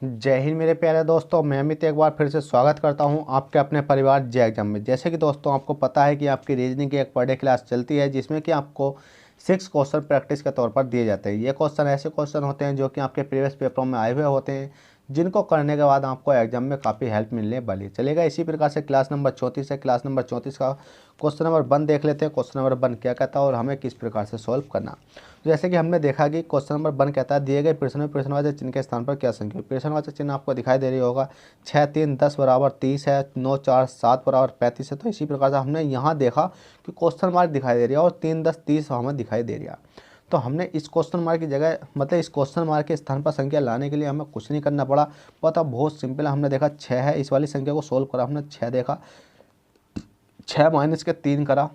जय हिंद मेरे प्यारे दोस्तों। मैं अमित एक बार फिर से स्वागत करता हूं आपके अपने परिवार जे एग्जाम में। जैसे कि दोस्तों आपको पता है कि आपकी रीजनिंग की एक पर डे क्लास चलती है जिसमें कि आपको 6 क्वेश्चन प्रैक्टिस के तौर पर दिए जाते हैं। ये क्वेश्चन ऐसे क्वेश्चन होते हैं जो कि आपके प्रीवियस पेपरों में आए हुए होते हैं, जिनको करने के बाद आपको एग्जाम में काफ़ी हेल्प मिलने वाली चलेगा। इसी प्रकार से क्लास नंबर 34 है। क्लास नंबर 34 का क्वेश्चन नंबर 1 देख लेते हैं। क्वेश्चन नंबर 1 क्या कहता है और हमें किस प्रकार से सॉल्व करना। तो जैसे कि हमने देखा कि क्वेश्चन नंबर 1 कहता है दिए गए प्रश्न में प्रश्नवाचक चिन्ह के स्थान पर क्या संख्या। प्रश्नवाचक चिन्ह आपको दिखाई दे रही होगा 6 3 10 बराबर 30 है, 9 4 7 बराबर 35 है। तो इसी प्रकार से हमने यहाँ देखा कि क्वेश्चन मार्क दिखाई दे रही है और 3 10 30 हमें दिखाई दे रही है। तो हमने इस क्वेश्चन मार्क की जगह मतलब इस क्वेश्चन मार्क के स्थान पर संख्या लाने के लिए हमें कुछ नहीं करना पड़ा। पता बहुत सिंपल है। हमने देखा 6 है, इस वाली संख्या को सोल्व करा। हमने 6 देखा, 6 माइनस के 3 करा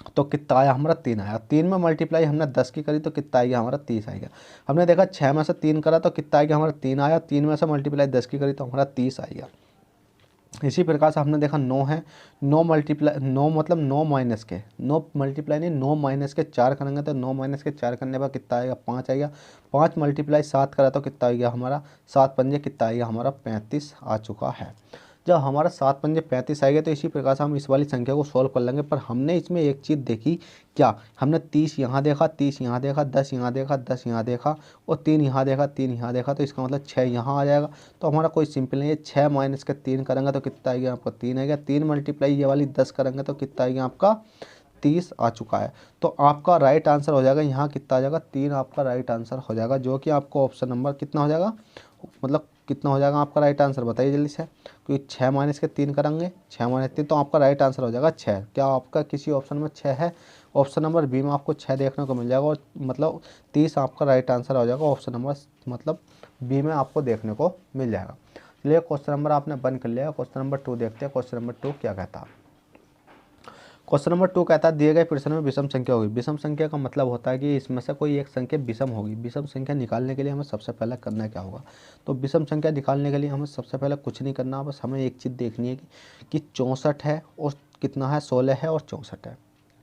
तो कितना आया हमारा 3 आया। 3 में मल्टीप्लाई हमने 10 की करी तो कितना आएगा हमारा 30 आएगा। हमने देखा 6 में से 3 करा तो कितना आएगा हमारा 3 आया। 3 में से मल्टीप्लाई 10 की करी तो हमारा 30 आएगा। इसी प्रकार से हमने देखा 9 है, 9 मल्टीप्लाई 9 मतलब 9 माइनस के 9 मल्टीप्लाई नहीं 9 माइनस के 4 करेंगे तो 9 माइनस के 4 करने पर कितना आएगा 5 आएगा। 5 मल्टीप्लाई 7 करा तो कितना आएगा हमारा 7 पंजे कितना आएगा हमारा 35 आ चुका है। जब हमारा 7 पंजे 35 आएगा तो इसी प्रकार से हम इस वाली संख्या को सॉल्व कर लेंगे। पर हमने इसमें एक चीज़ देखी, क्या हमने 30 यहाँ देखा, 30 यहाँ देखा, 10 यहाँ देखा, 10 यहाँ देखा और 3 यहाँ देखा, 3 यहाँ देखा। तो इसका मतलब 6 यहाँ आ जाएगा। तो हमारा कोई सिंपल नहीं है। 6 माइनस के 3 करेंगे तो कितना आएगा आपका 3 आएगा। 3 मल्टीप्लाई ये वाली 10 करेंगे तो कितना आएगा आपका 30 आ चुका है। तो आपका राइट आंसर हो जाएगा यहाँ कितना आ जाएगा 3 आपका राइट आंसर हो जाएगा, जो कि आपको ऑप्शन नंबर कितना हो जाएगा, मतलब कितना हो जाएगा आपका राइट आंसर बताइए जल्दी से। क्योंकि 6 माइनस के 3 करेंगे, 6 माइनस 3 तो आपका राइट आंसर हो जाएगा 6। क्या आपका किसी ऑप्शन में 6 है? ऑप्शन नंबर बी में आपको 6 देखने को मिल जाएगा और मतलब 30 आपका राइट आंसर हो जाएगा। ऑप्शन नंबर मतलब बी में आपको देखने को मिल जाएगा। चलिए क्वेश्चन नंबर आपने बंद कर लिया। क्वेश्चन नंबर 2 देखते हैं। क्वेश्चन नंबर 2 क्या कहता है। क्वेश्चन नंबर 2 कहता है दिए गए प्रश्न में विषम संख्या होगी। विषम संख्या का मतलब होता है कि इसमें से कोई एक संख्या विषम होगी। विषम संख्या निकालने के लिए हमें सबसे पहले करना क्या होगा। तो विषम संख्या निकालने के लिए हमें सबसे पहले कुछ नहीं करना, बस हमें एक चीज़ देखनी है कि 64 है और कितना है 16 है और 64 है।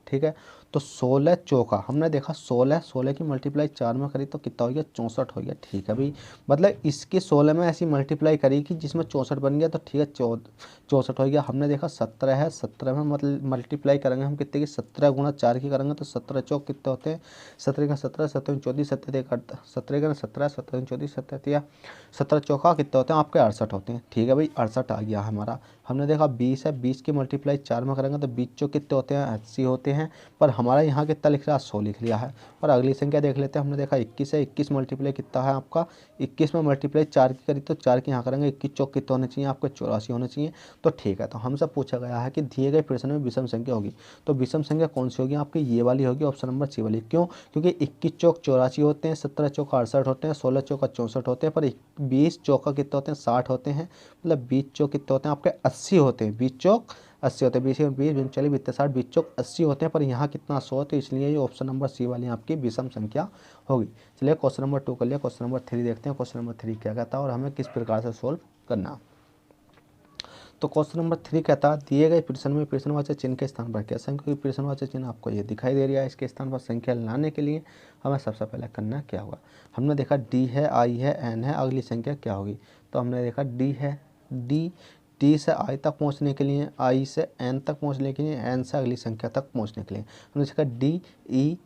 ठीक है, तो 16 चौका हमने देखा 16 की मल्टीप्लाई 4 में करी तो कितना हो गया 64 हो गया। ठीक है भाई, मतलब इसकी 16 में ऐसी मल्टीप्लाई करी कि जिसमें 64 बन गया तो ठीक है 64 हो गया। हमने देखा 17 है, 17 में मतलब मल्टीप्लाई करेंगे हम कितने की 17 गुणा 4 की करेंगे तो 17 चौक कितने होते हैं 17 का 17, 17 24, 17 17 का 17, 17 24, 17 17 चौका कितने होते हैं आपके 68 होते हैं। ठीक है भाई 68 आ गया हमारा। हमने देखा 20 है, 20 की मल्टीप्लाई 4 में करेंगे तो 20 चौक कितने होते हैं 80 होते हैं। पर हमारा यहाँ कितना लिख रहा है 100 लिख लिया है। और अगली संख्या देख लेते हैं। हमने देखा 21 है, 21 मल्टीप्लाई कितना है आपका 21 में मल्टीप्लाई 4 की करी तो 4 की यहाँ करेंगे 21 चौक कितने होने चाहिए आपके 84 होने चाहिए। तो ठीक है, तो हमसे पूछा गया है कि दिए गए प्रश्न में विषम संख्या होगी। तो विषम संख्या कौन सी होगी आपकी, ये वाली होगी, ऑप्शन नंबर सी वाली। क्यों? क्योंकि 21 चौक 84 होते हैं, 17 चौक 68 होते हैं, 16 चौका 64 होते हैं, पर 20 चौका कितने होते हैं 60 होते हैं। मतलब 20 चौक कितने होते हैं आपके 80 होते हैं। 20 चौक 80 होते हैं। 20 20 चलिए 20 60 20 चौक 80 होते हैं, पर यहाँ कितना 100 होते हैं, इसलिए ये ऑप्शन नंबर सी वाली आपकी विषम संख्या होगी। चलिए क्वेश्चन नंबर 2 कर लिया। क्वेश्चन नंबर 3 देखते हैं। क्वेश्चन नंबर 3 क्या कहता है और हमें किस प्रकार से सोल्व करना। तो क्वेश्चन नंबर 3 कहता है दिए गए प्रश्न में प्रश्नवाचक चिन्ह के स्थान पर क्या संख्या, क्योंकि प्रश्नवाचक चिन्ह आपको ये दिखाई दे रहा है। इसके स्थान पर संख्या लाने के लिए हमें सबसे पहले करना क्या होगा। हमने देखा डी है, आई है, एन है, अगली संख्या क्या होगी। तो हमने देखा डी है, डी से आई तक पहुंचने के लिए, आई से एन तक पहुंचने के लिए, एन से अगली संख्या तक पहुंचने के लिए। हमने देखा डी ई,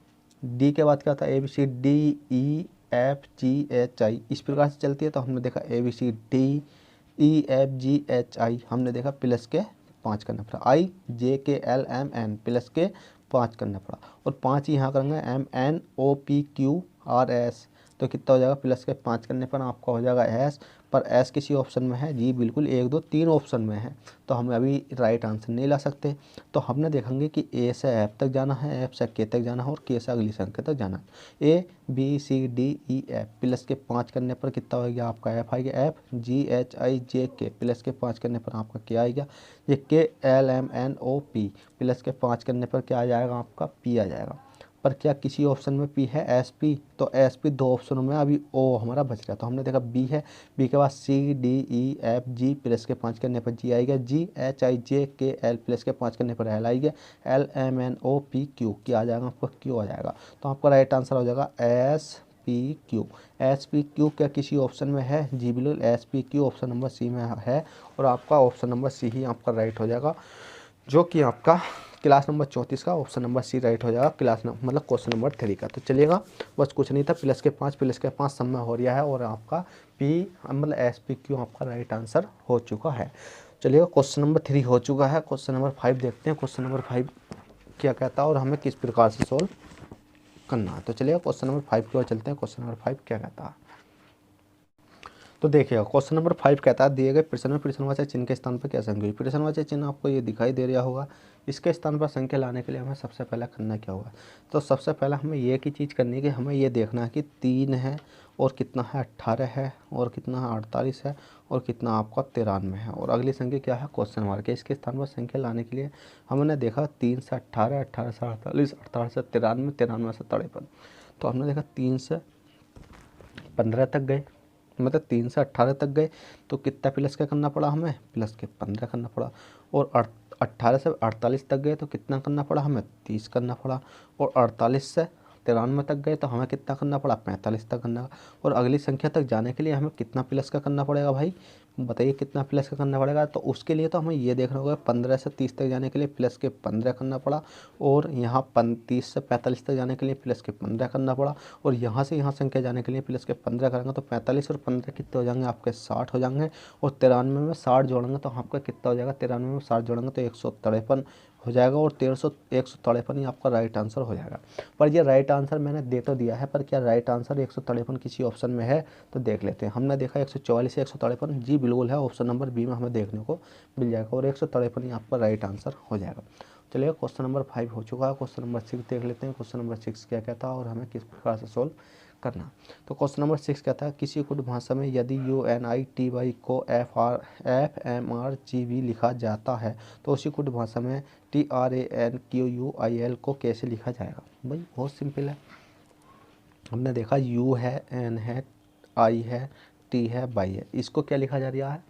डी के बाद क्या होता है A B C D E F G H I, इस प्रकार से चलती है। तो हमने देखा A B C D E F G H I, हमने देखा प्लस के 5 करना पड़ा। आई जे के एल एम एन प्लस के 5 करना पड़ा और 5 यहाँ करेंगे M N O P Q R S, तो कितना हो जाएगा प्लस के 5 करने पर आपका हो जाएगा एस। पर एस किसी ऑप्शन में है जी, बिल्कुल 1 2 3 ऑप्शन में है, तो हम अभी राइट आंसर नहीं ला सकते। तो हमने देखेंगे कि ए से एफ तक जाना है, एफ से के तक जाना है और के से अगली संख्या तक जाना है। A B C D E F plus के 5 करने पर कितना हो गया आपका एफ आएगा, एफ जी एच आई जे के प्लस के 5 करने पर आपका क्या आएगा, ये K L M N O P plus के 5 करने पर क्या आ जाएगा आपका पी आ जाएगा। पर क्या किसी ऑप्शन में पी है एस पी, तो एस पी 2 ऑप्शनों में अभी ओ हमारा बच रहा। तो हमने देखा बी है, बी के बाद C D E F G plus के 5 करने पर जी आएगा, जी एच आई जे के एल प्लस के 5 करने पर एल आएगा, L M N O P Q क्या आ जाएगा आपका क्यू आ जाएगा। तो आपका राइट आंसर हो जाएगा एस एस पी क्यू क्या किसी ऑप्शन में है? जी बिल्कुल, S P Q option number C में है और आपका ऑप्शन नंबर सी ही आपका राइट हो जाएगा, जो कि आपका क्लास नंबर 34 का ऑप्शन नंबर सी राइट हो जाएगा, क्लास नंबर मतलब क्वेश्चन नंबर 3 का। तो चलिएगा, बस कुछ नहीं था, प्लस के 5 सब में हो रहा है और आपका पी मतलब एस पी क्यू आपका राइट आंसर हो चुका है। चलिएगा, क्वेश्चन नंबर 3 हो चुका है। क्वेश्चन नंबर 5 देखते हैं, क्वेश्चन नंबर 5 क्या कहता है और हमें किस प्रकार से सोल्व करना है। तो चलिए क्वेश्चन नंबर 5 की ओर चलते हैं। क्वेश्चन नंबर 5 क्या कहता है, तो देखिएगा क्वेश्चन नंबर 5 कहता है दिए गए प्रश्न में प्रश्नवाचक चिन्ह के स्थान पर क्या संख्या हुई। प्रश्नवाचक चिन्ह आपको ये दिखाई दे रहा होगा, इसके स्थान पर संख्या लाने के लिए हमें सबसे पहले करना क्या होगा। तो सबसे पहले हमें ये की चीज़ करनी है कि हमें ये देखना है कि 3 है और कितना है 18 है और कितना है 48 है और कितना आपका 93 है और अगली संख्या क्या है क्वेश्चन मार्क है। इसके स्थान पर संख्या लाने के लिए हमने देखा 3 से 18, 18 से 48, 48 से 93, 93 से 53। तो हमने देखा 3 से 15 तक गए, मतलब 3 से 18 तक गए तो कितना प्लस क्या करना पड़ा हमें, प्लस के 15 करना पड़ा। और 18 से 48 तक गए तो कितना करना पड़ा हमें, 30 करना पड़ा। और 48 से 93 तक गए तो हमें कितना करना पड़ा, 45 तक करना। और अगली संख्या तक जाने के लिए हमें कितना प्लस का करना पड़ेगा भाई, बताइए कितना प्लस का करना पड़ेगा। तो उसके लिए तो हमें ये देखना होगा 15 से 30 तक जाने के लिए प्लस के 15 करना पड़ा और यहाँ 30 से 45 तक जाने के लिए प्लस के 15 करना पड़ा और यहाँ से यहाँ संख्या जाने के लिए प्लस के 15 करेंगे तो 45 और 15 कितने हो जाएंगे आपके 60 हो जाएंगे। और 93 में 60 जोड़ेंगे तो आपका कितना हो जाएगा, 93 में 60 जोड़ेंगे तो 153 हो जाएगा और 153 ही आपका राइट आंसर हो जाएगा। पर ये राइट आंसर मैंने दे तो दिया है, पर क्या राइट आंसर 153 किसी ऑप्शन में है तो देख लेते हैं। हमने देखा 144 से 153, जी बिल्कुल है, ऑप्शन नंबर बी में हमें देखने को मिल जाएगा और 153 ही आपका राइट आंसर हो जाएगा। चलिए क्वेश्चन नंबर 5 हो चुका है। क्वेश्चन नंबर 6 देख लेते हैं। क्वेश्चन नंबर 6 क्या कहता है और हमें किस प्रकार से सोल्व करना। तो क्वेश्चन नंबर 6 कहता है किसी कुछ भाषा में यदि UNITY को FMRGV लिखा जाता है तो उसी कुछ भाषा में TRANQUIL को कैसे लिखा जाएगा। भाई बहुत सिंपल है, हमने देखा U है, N है, I है, T है, Y है, इसको क्या लिखा जा रहा है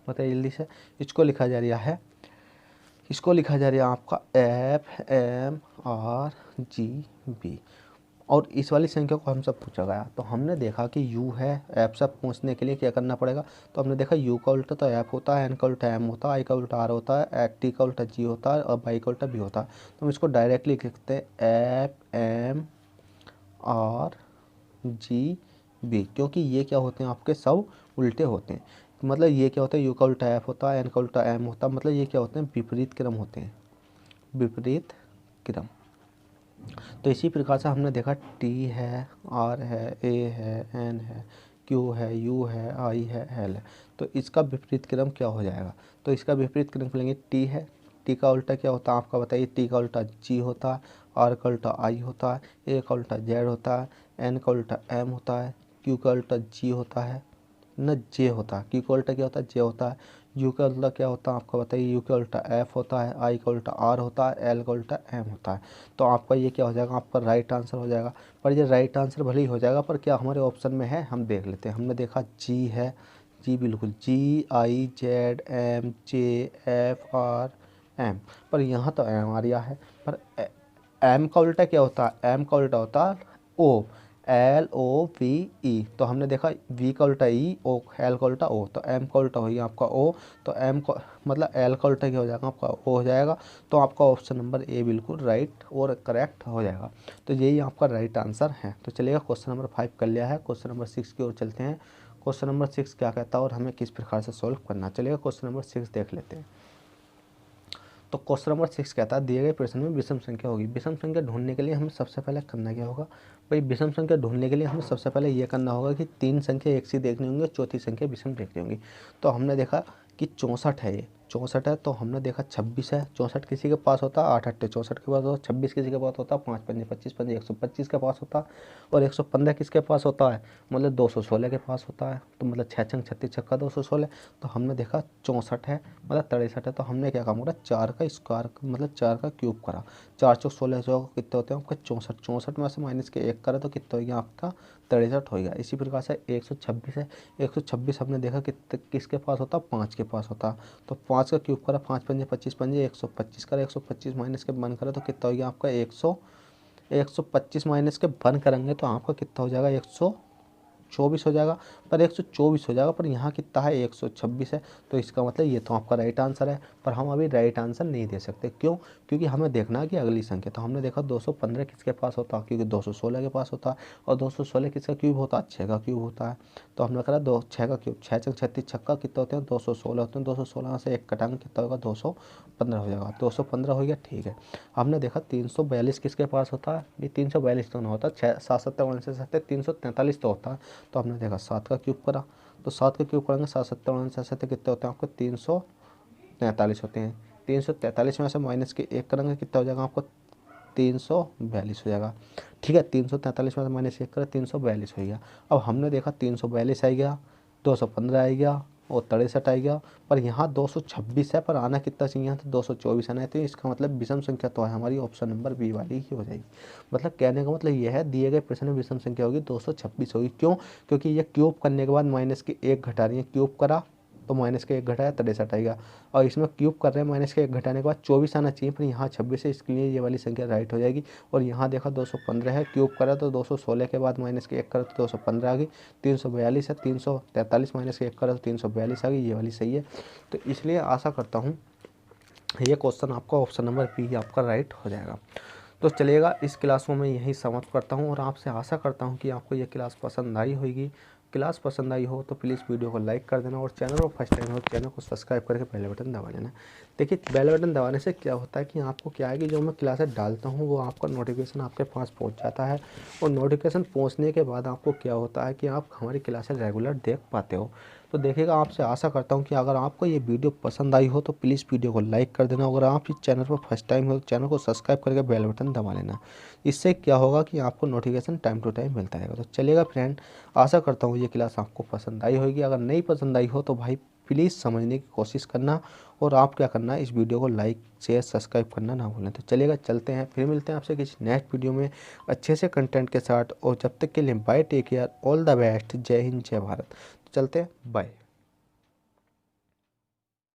बताइए जल्दी से। इसको लिखा जा रहा है, इसको लिखा जा रहा है आपका FMRGV और इस वाली संख्या को हमसे पूछा गया। तो हमने देखा कि U है, F से पहुँचने के लिए क्या करना पड़ेगा। तो हमने देखा U का उल्टा तो F होता है, N का उल्टा M होता है, I का उल्टा R होता है, T का उल्टा G होता है और Y का उल्टा B होता है। तो हम इसको डायरेक्टली लिख सकते हैं FMRGV, क्योंकि ये क्या होते हैं आपके सब उल्टे होते हैं। मतलब ये क्या होता है, U का उल्टा F होता है, N का उल्टा M होता है, मतलब ये क्या होते हैं विपरीत क्रम होते हैं, विपरीत क्रम। तो इसी प्रकार से हमने देखा T है, R है, A है, N है, Q है, U है, I है, L है। तो इसका विपरीत क्रम क्या हो जाएगा। तो इसका विपरीत क्रम लेंगे, T है, T का उल्टा क्या होता है आपका बताइए। T का उल्टा G होता है, R का उल्टा I होता है, A का उल्टा Z होता है, N का उल्टा M होता है, Q का उल्टा G होता है न J होता है। Q का उल्टा क्या होता है, J होता है। U का उल्टा क्या होता है आपका बताइए। U का उल्टा F होता है, I का उल्टा R होता है, L का उल्टा M होता है। तो आपका ये क्या हो जाएगा, आपका राइट आंसर हो जाएगा। पर ये राइट आंसर भले ही हो जाएगा, पर क्या हमारे ऑप्शन में है हम देख लेते हैं। हमने देखा G है, G बिल्कुल GIZMJFRM, पर यहाँ तो M आ रहा है। पर M का उल्टा क्या होता है, M का उल्टा होता है O, LOVE। तो हमने देखा V का उल्टा E, O, L का उल्टा O, तो M का उल्टा हो गया आपका O। तो M का मतलब L का उल्टा क्या हो जाएगा आपका O हो जाएगा। तो आपका ऑप्शन नंबर ए बिल्कुल राइट और करेक्ट हो जाएगा। तो यही आपका राइट आंसर है। तो चलिएगा क्वेश्चन नंबर 5 कर लिया है। क्वेश्चन नंबर 6 की ओर चलते हैं। क्वेश्चन नंबर 6 क्या कहता है और हमें किस प्रकार से सॉल्व करना। चलिएगा क्वेश्चन नंबर 6 देख लेते हैं। तो क्वेश्चन नंबर 6 कहता है दिए गए प्रश्न में विषम संख्या होगी। विषम संख्या ढूंढने के लिए हमें सबसे पहले करना क्या होगा भाई। विषम संख्या ढूंढने के लिए हमें सबसे पहले ये करना होगा कि 3 संख्या एक सी देखनी होंगी, चौथी संख्या विषम देखनी होगी। तो हमने देखा कि 64 है, ये 64 है। तो हमने देखा 26 है, 64 किसी के पास होता है, 8 8 64 के पास होता है, 26 किसी के पास होता है, 5 5 25 5 125 के पास होता है और 115 किसके पास होता है, मतलब 216 के पास होता है। तो मतलब 6 छंग 36 छक्का 216। तो हमने देखा 64 है मतलब 63 है। तो हमने क्या काम करा, 4 का स्क्वायर मतलब 4 का क्यूब करा। 4 चौक 16 कितने होते हैं आपके 64, 64 में से माइनस के 1 करा तो कितना हो गया आपका 63 हो गया। इसी प्रकार से 126 है, 126 हमने देखा किसके पास होता है, 5 के पास होता। तो 5 का क्यूब करा, 5 पंजे 25 पंजे 125 करा, 125 माइनस के 1 करा तो कितना हो गया आपका 125 माइनस के 1 करेंगे तो आपका कितना हो जाएगा, 124 हो जाएगा, पर 124 हो जाएगा, पर यहाँ कितना है, 126 है। तो इसका मतलब ये तो आपका राइट आंसर है, पर हम अभी राइट आंसर नहीं दे सकते। क्यों? क्योंकि हमें देखना है कि अगली संख्या। तो हमने देखा 215 किसके पास होता है, क्योंकि 216 के पास होता है, और 216 किसका क्यूब होता है, 6 का क्यूब होता है। तो हमने करा 6 का क्यूब, 6 छक 36 छक्का कितना होते हैं, 216 होते हैं। 216 से 1 कटाएंगे कितना होगा, 215 हो जाएगा। 215 हो गया, ठीक है। हमने देखा 342 किसके पास होता है, ये 342 तो ना होता, 6 7 7 7 343 तो होता है। तो हमने देखा 7 का क्यूब करा, तो 7 का क्यूब करेंगे 7 7 कितने होते हैं आपको, 343 होते हैं। 343 में से माइनस के 1 करेंगे कितना हो जाएगा आपको, 342 हो जाएगा। ठीक है, 343 में से माइनस 1 करें, 342 हो गया। अब हमने देखा 342 आ गया, 215 आ गया और 63 आ गया, पर यहाँ 226 है, पर आना कितना चाहिए था, 224 आना है। तो इसका मतलब विषम संख्या तो है हमारी, ऑप्शन नंबर बी वाली ही हो जाएगी। मतलब कहने का मतलब यह है, दिए गए प्रश्न में विषम संख्या होगी 226 होगी। क्यों? क्योंकि ये क्यूब करने के बाद माइनस की 1 घटा रही है, क्यूब करा तो माइनस के 1 घटाया 63 आएगा, और इसमें क्यूब कर रहे हैं, माइनस के 1 घटाने के बाद 24 आना चाहिए, पर यहाँ 26 है, इसके लिए ये वाली संख्या राइट हो जाएगी। और यहाँ देखा 215 है, क्यूब करा तो 216 के बाद माइनस के 1 करा तो 215 आ गई। 342 है, 343 माइनस के 1 करा तो 342 आ गई, ये वाली सही है। तो इसलिए आशा करता हूँ ये क्वेश्चन आपका ऑप्शन नंबर बी आपका राइट हो जाएगा। तो चलिएगा, इस क्लास में मैं यही समाप्त करता हूँ, और आपसे आशा करता हूँ कि आपको ये क्लास पसंद आई होगी। क्लास पसंद आई हो तो प्लीज़ वीडियो को लाइक कर देना, और चैनल पर फर्स्ट टाइम हो चैनल को सब्सक्राइब करके बेल बटन दबा लेना। देखिए, बेल बटन दबाने से क्या होता है कि आपको क्या है कि जो मैं क्लासेस डालता हूँ वो आपका नोटिफिकेशन आपके पास पहुँच जाता है, और नोटिफिकेशन पहुँचने के बाद आपको क्या होता है कि आप हमारी क्लासेस रेगुलर देख पाते हो। तो देखिएगा, आपसे आशा करता हूँ कि अगर आपको ये वीडियो पसंद आई हो तो प्लीज़ वीडियो को लाइक कर देना। अगर आप इस चैनल पर फर्स्ट टाइम हो तो चैनल को सब्सक्राइब करके बेल बटन दबा लेना। इससे क्या होगा कि आपको नोटिफिकेशन टाइम टू टाइम मिलता रहेगा। तो चलिएगा फ्रेंड, आशा करता हूँ ये क्लास आपको पसंद आई होगी। अगर नहीं पसंद आई हो तो भाई प्लीज़ समझने की कोशिश करना, और आप क्या करना है, इस वीडियो को लाइक शेयर सब्सक्राइब करना ना भूलें। तो चलिएगा, चलते हैं, फिर मिलते हैं आपसे किसी नेक्स्ट वीडियो में अच्छे से कंटेंट के साथ। और जब तक के लिए bye, take care, all the best, जय हिंद जय भारत। तो चलते हैं, बाय।